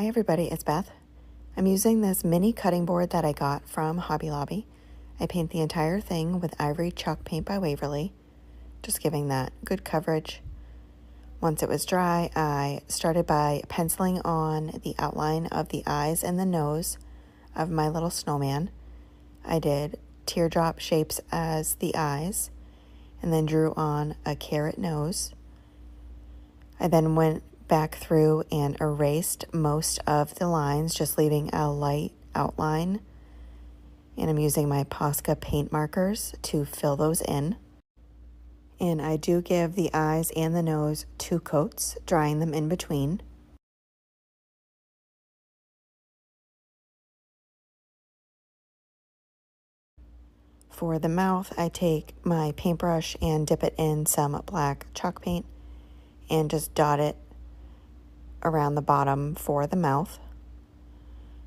Hi everybody, it's Beth. I'm using this mini cutting board that I got from Hobby Lobby. I paint the entire thing with Ivory chalk paint by Waverly, just giving that good coverage. Once it was dry, I started by penciling on the outline of the eyes and the nose of my little snowman. I did teardrop shapes as the eyes and then drew on a carrot nose. I then went back through and erased most of the lines, just leaving a light outline. And I'm using my Posca paint markers to fill those in. And I do give the eyes and the nose 2 coats, drying them in between. For the mouth, I take my paintbrush and dip it in some black chalk paint and just dot it around the bottom for the mouth.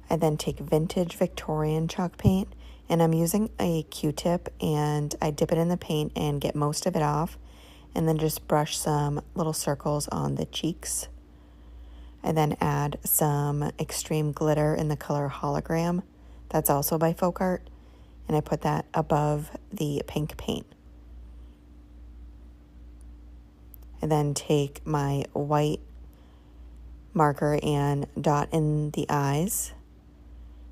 I then take vintage Victorian chalk paint, and I'm using a Q-tip, and I dip it in the paint and get most of it off, and then just brush some little circles on the cheeks. I then add some extreme glitter in the color Hologram. That's also by Folkart, and I put that above the pink paint. I then take my white marker and dot in the eyes,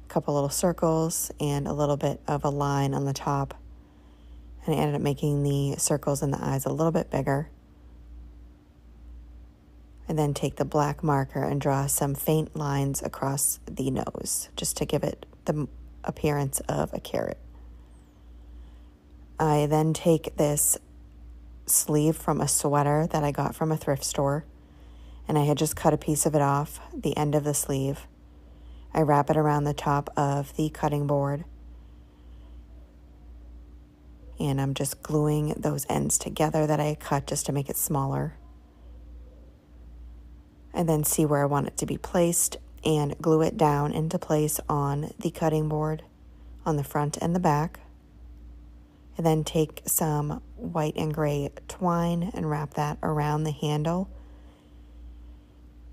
a couple little circles and a little bit of a line on the top, and I ended up making the circles in the eyes a little bit bigger. I then take the black marker and draw some faint lines across the nose just to give it the appearance of a carrot. I then take this sleeve from a sweater that I got from a thrift store, and I had just cut a piece of it off the end of the sleeve. I wrap it around the top of the cutting board, and I'm just gluing those ends together that I cut just to make it smaller. I then see where I want it to be placed and glue it down into place on the cutting board on the front and the back. I then take some white and gray twine and wrap that around the handle.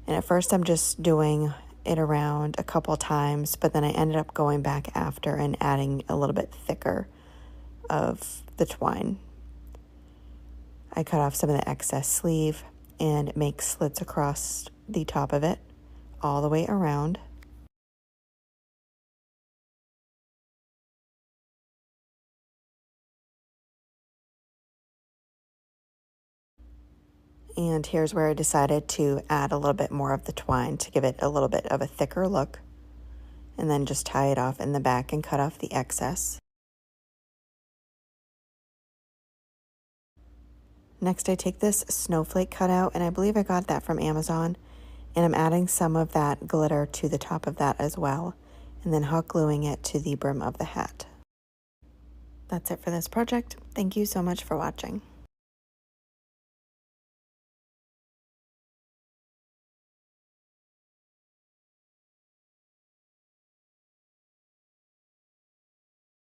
And at first I'm just doing it around a couple times, but then I ended up going back after and adding a little bit thicker of the twine. I cut off some of the excess sleeve and make slits across the top of it all the way around. And here's where I decided to add a little bit more of the twine to give it a little bit of a thicker look, and then just tie it off in the back and cut off the excess. Next, I take this snowflake cutout, and I believe I got that from Amazon, and I'm adding some of that glitter to the top of that as well, and then hot gluing it to the brim of the hat. That's it for this project. Thank you so much for watching.